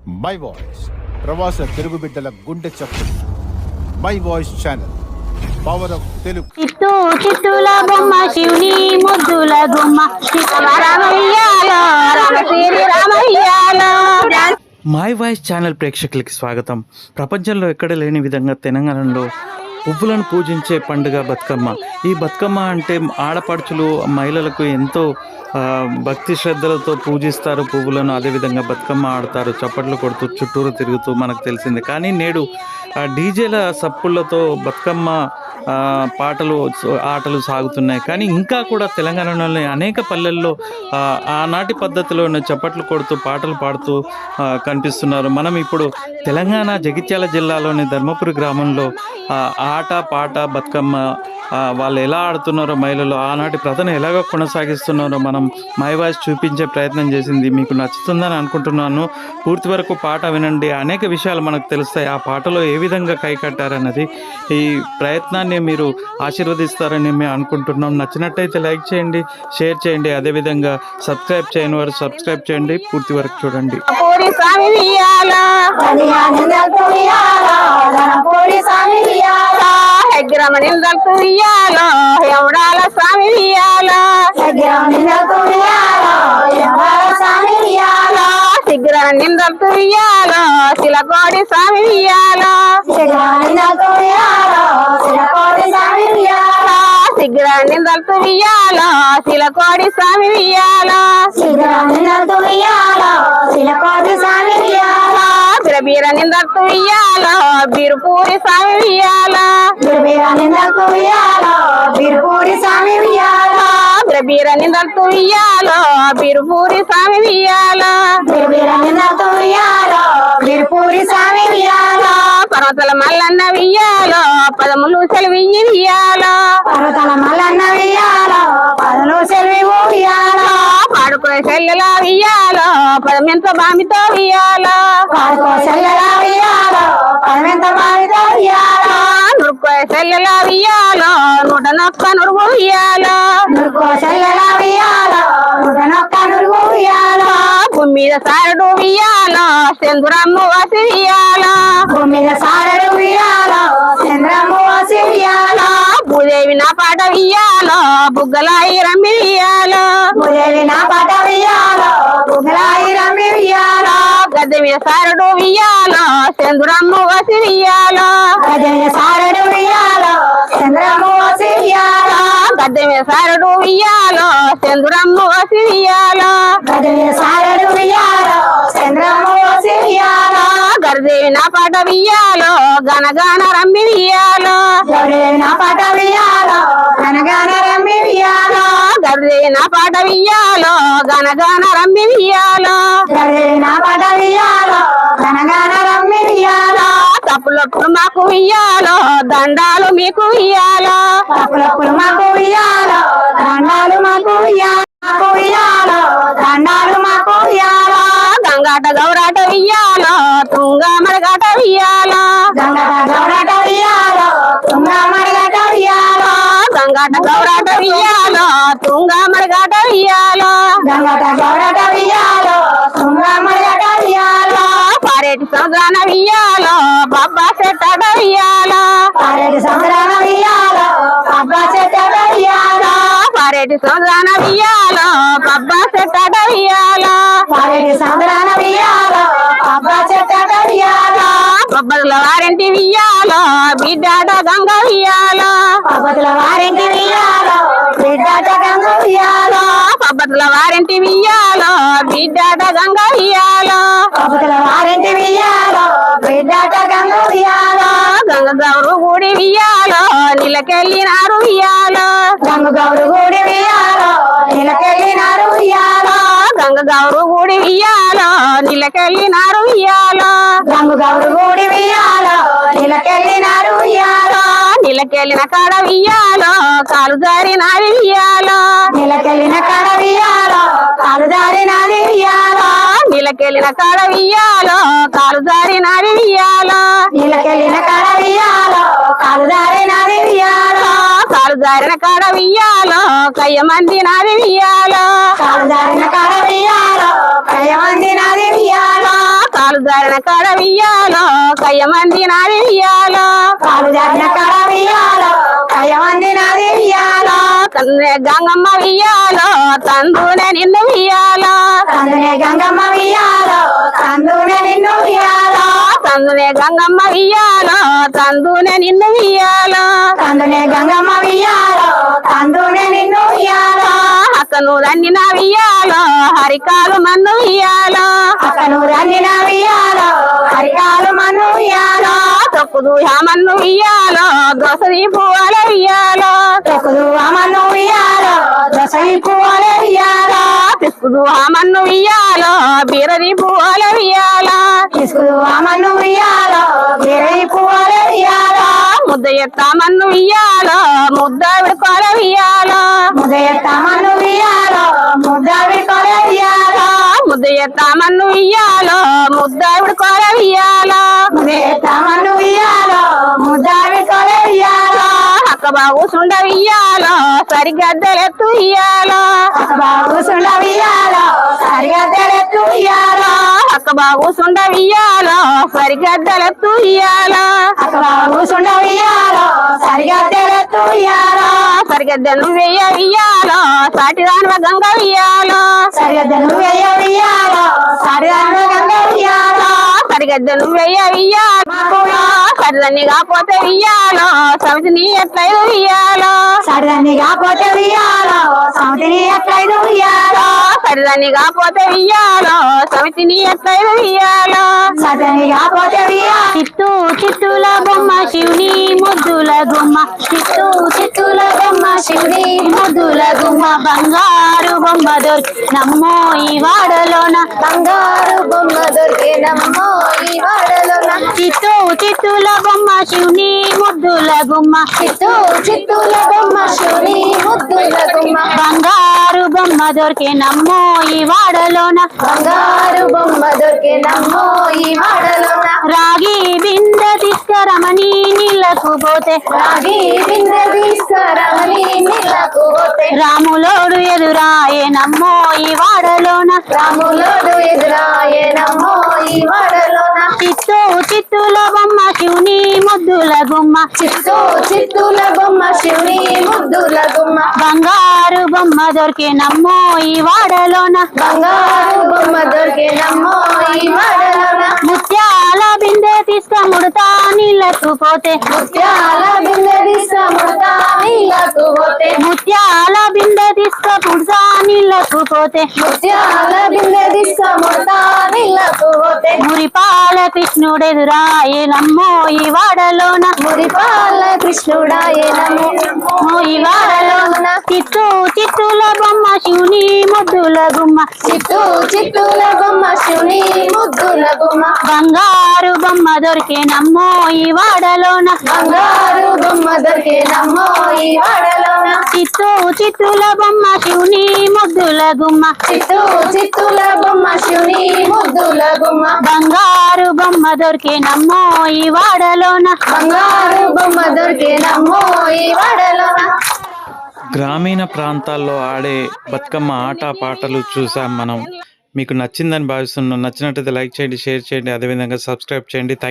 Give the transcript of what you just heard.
My voice ప్రవాస తెలుగు బిడ్డల గుండె చప్పుడు. My voice channel, power of Telugu. చిత్తూ చిత్తూల బొమ్మ శివుని ముద్దుల గుమ్మ రామయ్యాలో రామశ్రీ రామయ్యాలో. మై వాయిస్ ఛానల్ ప్రేక్షకులకి స్వాగతం. ప్రపంచంలో ఎక్కడ లేని విధంగా తెలంగాణలో పువ్వులను పూజించే పండుగ బతుకమ్మ. ఈ బతుకమ్మ అంటే ఆడపడుచులు మహిళలకు ఎంతో భక్తి శ్రద్ధలతో పూజిస్తారు పువ్వులను. అదేవిధంగా బతుకమ్మ ఆడతారు, చప్పట్లు కొడుతూ చుట్టూరు తిరుగుతూ, మనకు తెలిసింది. కానీ నేడు డీజేల సప్పుళ్లతో బతుకమ్మ ఆటలు సాగుతున్నాయి. కానీ ఇంకా కూడా తెలంగాణలోని అనేక పల్లెల్లో ఆనాటి పద్ధతిలో చప్పట్లు కొడుతూ పాటలు పాడుతూ కనిపిస్తున్నారు. మనం ఇప్పుడు తెలంగాణ జగిత్యాల జిల్లాలోని ధర్మపురి గ్రామంలో ఆట పాట బతుకమ్మ వాళ్ళు ఎలా ఆడుతున్నారో, మహిళలు ఆనాటి ప్రథను ఎలాగ కొనసాగిస్తున్నారో మనం మై వాయిస్ చూపించే ప్రయత్నం చేసింది. మీకు నచ్చుతుందని అనుకుంటున్నాను. పూర్తి వరకు పాట వినండి, అనేక విషయాలు మనకు తెలుస్తాయి. ఆ పాటలో ఏ విధంగా కైకట్టారన్నది, ఈ ప్రయత్నాన్ని మీరు ఆశీర్వదిస్తారని మేము అనుకుంటున్నాం. నచ్చినట్టయితే లైక్ చేయండి, షేర్ చేయండి. అదేవిధంగా సబ్స్క్రైబ్ చేయని వారు సబ్స్క్రైబ్ చేయండి. పూర్తి వరకు చూడండి. ఎవడాల స్వామి సిగ్గుర నిందలు ఇయ్యాలో శిలకోడి స్వామి సిగ్గుర నిందలు ఇయ్యాలో శిలకోడి స్వామి బిరబీర నిందలు ఇయ్యాలో బిరుపూరి స్వామి బిరబీర నిందలు ఇయ్యాలో బిరుపూరి స్వామి పర్వతల మల్లన్న వియ్యాలో పదములు సెలవి వియ్యాలో పాడుకో సెల్లెల వియ్యాలో పదమెంత బామితో వియ్యాలో నురుకో సెల్లెల వియ్యాలో 101 నురుగు వియ్యాలో భూమి మీద సారడు వియ్యాలో చంద్రమ్మ వాసి వియ్యాలో భూదేవి నా పాట వియ్యాలో బుగ్గలాయి రమ్మి వియ్యాలో గద్దె మీద సారడు వియ్యాలో చంద్రమ్మ వాసి వియ్యాలో గద్దె మీద సారడు వియ్యాలో చంద్రమ్మ వాసి వియ్యాలో గర్దేవి నా పాట వియ్యాలో గనగాన రమ్మి వియ్యాలో గర్దేవి నా పాట వియ్యాలో గనగాన రమ్మి వియ్యాలో తప్పులప్పుడు మాకు వియ్యాలో దండాలు మీకు వియ్యాలో గంగాట గౌరాట వియ్యాలో తుంగ మరగాట వియ్యాలో గంగాట గౌరాట వియ్యాలో తుంగ మరగాట వియ్యాలో పారేటి సముద్రాన వియ్యాలో బాబా చెట్టాట వియ్యాలో పారేటి సముద్రాన వియ్యాలో బాబా చెట్టాట వియ్యాలో బొబ్బల వారింటి వియ్యాలో బిడ్డాట గంగ వియ్యాలో బొబ్బల వారింటి వియ్యాలో బిడ్డాట గంగ గంగ గౌరు గుడి వియ్యాలో నిలకెళ్ళినారు వియ్యాలో గంగ గౌరు గుడి వియ్యాలో నిలకెళ్ళినారు నిలకెళ్ళిన కాడ వియ్యాలో కాలు జారినాది వియ్యాలో నిలకెళ్ళిన కాడ వియ్యాలో కాలు జారినాది వియ్యాలో కాలు జారిన కాడ వియ్యాలో కయ్య మంది నాది వియ్యాలో కాలు జారిన కాడ వియ్యాలో కయ్యమంది నాది వియ్యాలో కాలు జారిన కాడ వియ్యాలో కయ్యమంది నాది వియ్యాలో తండ్రి గంగమ్మ వియ్యాలో తందునే నిన్ను వియ్యాలో తండ్రి గంగమ్మ వియ్యాలో తందునే నిన్ను వియ్యాలో తందునే గంగమ్మ వియ్యాలో తందునే నిన్ను వియ్యాలో తందునే గంగమ్మ వియ్యాలో తందునే నిన్ను వియ్యాలో అక్కను రండి నా వియ్యాలో హరికాలు మన్ను వియ్యాలో అక్కను రండి నా వియ్యాలో హరికాలు మన్ను వియ్యాలో తొక్కుదు మన్ను వియ్యాలో దోసరి పువ్వాల వియ్యాలో తొక్కుదు మన్ను వియ్యాలో దోసరి పువ్వాల వియ్యాలో తీసుకుదు మన్ను వియ్యాలో బీరది పువ్వాల వియ్యాలో తీసుకుదు మన్ను వియ్యాలో బీరది పువ్వాల వియ్యాలో ముద్ద ఎత్త మన్ను వియ్యాలో ముద్ద విడుకోల వియ్యాలో ముద్ద ఎత్త మన్ను వియ్యాలో ముద్ద విడుకోల వియ్యాలో ముద్ద ఎత్త మన్ను వియ్యాలో ముద్ద విడుకోల వియ్యాలో ముద్ద ఎత్త మన్ను వియ్యాలో ముద్ద విడుకోల వియ్యాలో అక్క బాగు సుండ వియ్యాలో సరిగద్దెలెత్తు వియ్యాలో అక్క బాగు సుండ వియ్యాలో సరిగద్దెలెత్తు వియ్యాలో అక్క బాగు సుండ వియ్యాలో సరిగద్దెలెత్తు వియ్యాలో అక్క బాగు సుండ వియ్యాలో సరిగద్దెలెత్తు వియ్యాలో సరిగద్దెను వెయ్య వియ్యాలో సాటిదానువ గంగ వియ్యాలో సరిగద్దెను వెయ్య వియ్యాలో సాటిదానువ గంగ వియ్యాలో సరిగద్దెను వెయ్య వియ్యాలో సరిదాన్ని కాపోతే వియ్యాలో సమితిని ఎట్లయిదు వియ్యాలో సరిదాన్ని కాపోతే వియ్యాలో సమితిని ఎట్లయిదు వియ్యాలో సరిదాన్ని కాపోతే వియ్యాలో సమితిని ఎట్లయిదు వియ్యాలో సరిదాన్ని కాపోతే వియ్యాలో చిత్తూ చిత్తుల బొమ్మ శివుని ముద్దుల గుమ్మ చిత్తూ చిత్తుల బొమ్మ శివుని ముద్దుల గుమ్మ బంగారు బొమ్మ దొరికి నమ్మో ఈ వాడలోన బంగారు బొమ్మ దొరికి నమ్మో ఈ వాడలోన చిత్తూ చిత్తుల బొమ్మ శివుని ముద్దుల గుమ్మ చిత్తూ చిత్తుల బొమ్మ శివుని ముద్దుల గుమ్మ బంగారు బొమ్మ దొరికి నమ్మో ఈ వాడలోన బంగారు బొమ్మ దొరికి నమ్మో ఈ వాడలోన రాగి బిందె తీసుకురమని నీళ్ళకు పోతే రాగి బిందె తీసుకురమని నీళ్ళకు పోతే రాములోడు ఎదురాయే నమ్మో ఈ వాడలోన రాములోడు ఎదురాయే నమ్మో ఈ వాడలోన చిత్తూ చిత్తుల బొమ్మ శివుని ముద్దుల గుమ్మ చిత్తూ చిత్తుల బొమ్మ శివుని ముద్దుల గుమ్మ బంగారు బొమ్మ దొరికి నమ్మో ఈ వాడలోన బంగారు బొమ్మ దొరికి నమ్మో ఈ వాడలోన ముత్యాల బిందె తీసుకముడతా నీళ్ళకు పోతే ముత్యాల బిందె తీసుకముడతా నీళ్ళకు పోతే ముత్యాల బిందె తీసుకముడతా నీళ్ళకు పోతే ముత్యాల బిందె తీసుకముడతా నీళ్ళకు పోతే మురిపాల కృష్ణుడెదురాయే నమ్మో ఈ వాడలోన మురిపాల కృష్ణుడాయే నమ్మో ఈ వాడలోన చిత్తూ చిత్తుల బొమ్మ శివుని ముద్దుల గుమ్మ చిత్తూ చిత్తుల బొమ్మ శివుని ముద్దుల గుమ్మ బంగారు బొమ్మ దొరికే నమ్మో ఈ వాడలోన బంగారు బొమ్మ దొరికే నమ్మో ఈ వాడలోన చిత్తూ చిత్తుల బొమ్మ శివుని ముద్దుల గుమ్మ చిత్తూ చిత్తుల బొమ్మ శివుని ముద్దుల గుమ్మ బంగారు బొమ్మ దొరికే నమ్మో ఈ వాడలోన బంగారు బొమ్మ దొరికే నమ్మో ఈ వాడలోన గ్రామీణ ప్రాంతాల్లో ఆడే బతుకమ్మ ఆట పాటలు చూసాం మనం. మీకు నచ్చిందని భావిస్తున్నాం. నచ్చినట్టయితే లైక్ చేయండి, షేర్ చేయండి, అదేవిధంగా సబ్స్క్రైబ్ చేయండి. థ్యాంక్